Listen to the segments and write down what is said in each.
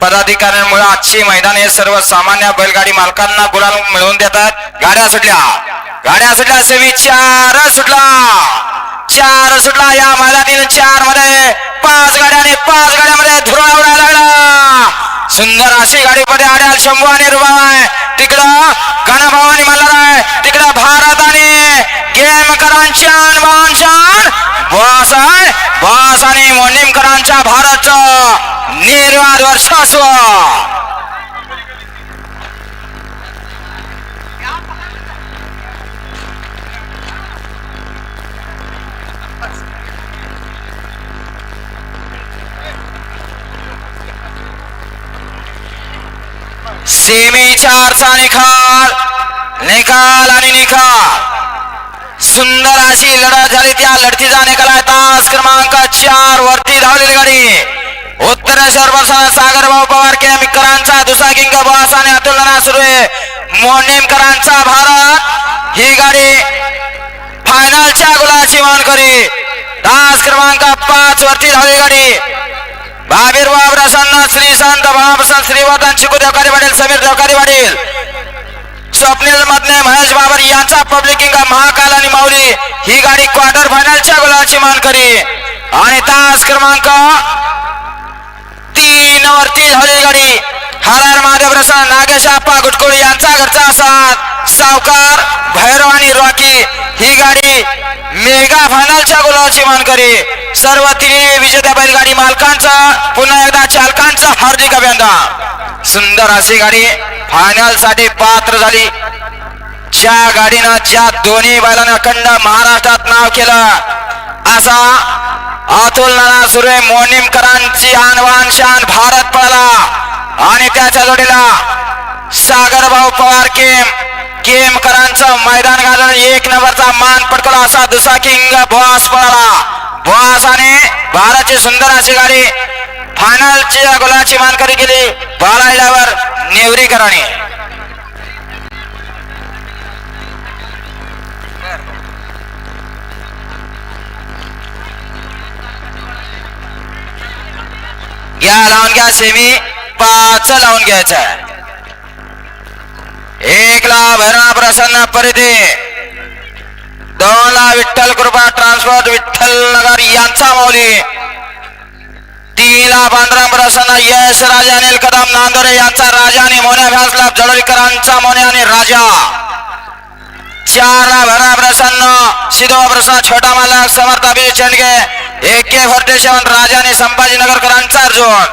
पदाधिकाऱ्यांमुळे आजची मैदान हे सर्वसामान्य बैलगाडी मालकांना गुलाल मिळवून देतात. गाड्या सुटल्या सेमी चार सुटला या मैदानातील 4 मध्ये 5 गाड्याने 5 गाड्यामध्ये धुरा उडायला लागला. सुंदर अशी गाडी मध्ये आड्याल शंभू आणि रुबाबाई, तिकडं गणभावानी मल्हार आहे, तिकडं भारत आणि गेमकरांच्या बॉस आणि मोनिमकरांच्या भारतचं निर्वाद वर्चस्व. सेमी 4चा निकाल आणि निकाल. सुंदर अशी लढत झाली. त्या लढतीचा निकाल आहे तास क्रमांक 4 वरती धावलेली गाडी उत्तरेश्वर बरसाना सागर भाऊ पवार केमिकरांचा दुसरा किंग बॉस आणि अतुलना सुरू आहे मोनेमकरांचा भारत. ही गाडी फायनलच्या गुलाची मानकरी तास क्रमांक 5 वरती धावलेली गाडी. भावीरबाब प्रसन्न श्री संत महाप्रसाद श्रीवर्धन चिकू देवकारी पाटील समीर देवकारी पाटील स्वप्नील मधने महेश बाबर यांचा पब्लिकिंग महाकाल आणि माऊली. ही गाडी क्वार्टर फायनलच्या गुलाची मानकरी आणि तास क्रमांक 3 वरती धावलेली गाडी हर महादेव प्रसन्न नागेश आप्पा गुटकुळे यांचा घरचा साथ सावकार भैरव आणि रॉकी. ही गाडी मेगा फायनलच्या गुलाची मानकरी. सर्व तिन्ही विजेत्या बैलगाडी मालकांचा पुन्हा एकदा चालकांचा हार्दिक अभिनंदन. सुंदर अशी गाडी फायनल साठी पात्र झाली. ज्या गाडीनं ज्या दोन्ही बैलांना अखंड महाराष्ट्रात नाव केलं असा अतुल नाना सुरे मोनिमकरांची आणवान शान भारत पळाला आणि त्याच्या जोडीला सागर भाऊ पवार केमकरांचं मैदान घालून 1 नंबरचा मान पटकवला असा दुसरा किंग बॉस पळाला. बॉस आणि भारतची सुंदर अशी गाडी फायनलची गुलाची मानकरी केली बाळाईडावर नेवरीकरांनी. लावून घ्या सेमी 5 लावून घ्यायचं आहे. 1 ला भैरव प्रसन्न परिधे, 2 ला विठ्ठल कृपा ट्रान्सपोर्ट विठ्ठल नगर यांचा माऊली, 3 ला पांडुरंग प्रसन्न यश राजा अनिल कदम नांदोरे यांचा राजा आणि मोन्या भ्यासला जळोलीकरांचा मोन्या आणि राजा, 4 ला भैरव प्रसन्न सिद्धो प्रसन्न छोटा मालक समर्थ अभिजित चेंडगे AK47 राजा आणि संभाजीनगरकरांचा अर्जुन,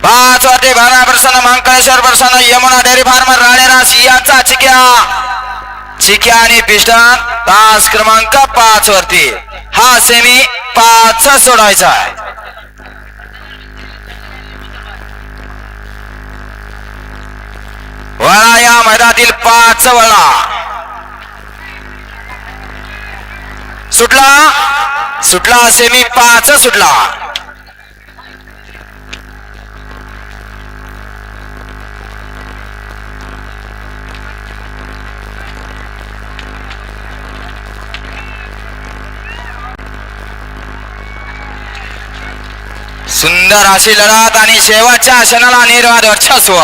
5 वरती भैरव प्रसन्न मंकळेश्वर प्रसन्न यमुना डेअरी फार्मर राणेरास यांचा चिक्या आणि पिस्टन तास क्रमांक 5 वरती. हा सेमी 5 सोडायचा आहे. वळा या मैदानातील 5 वळा सुटला सेमी 5 सुटला. सुंदर अशी लढत आणि शेवटच्या क्षणाला निर्वाद वर्चस्व.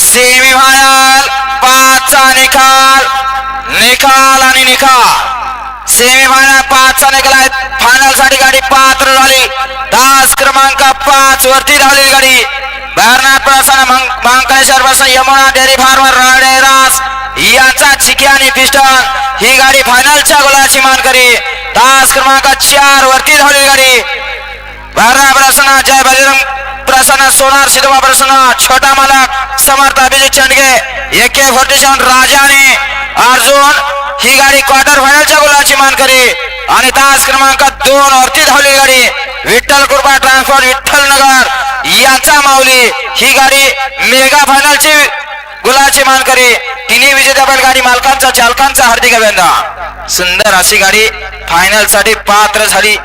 सेमी फायनल 5चा निकाल आणि निकाल. सेमी फायनल 5चा निकाल आहे. फायनल साठी गाडी पात्र झाली. तास क्रमांक 5 वरती धावलेली गाडी भैरनाथ प्रसन्न मंकळेश्वर प्रसन्न यमुना डेअरी फार्मर राणेरास यांचा चिक्या आणि पिस्टन. ही गाडी फायनलच्या गुलाची मानकरी तास क्रमांक 4 वरती धावलेली गाडी भैरनाथ प्रसन्न जय बजरंग प्रसन्न सोनार सिद्धवा प्रसन्न छोटा मालक समर्थ अभिजित चेंडगे AK47 राजा आणि अर्जुन. ही गाडी क्वार्टर फायनलच्या गुलाची मानकरी आणि तास क्रमांक 2 वरती धावलेली गाडी विठ्ठल कृपा ट्रान्सपोर्ट विठ्ठल नगर यांचा माऊली. ही गाडी मेगा फायनलची गुलाची मानकरी तिन्ही विजेत्या बैलगाडी मालकांचा चालकांचा हार्दिक अभिनंदन. सुंदर अशी गाडी फायनल साठी पात्र झाली.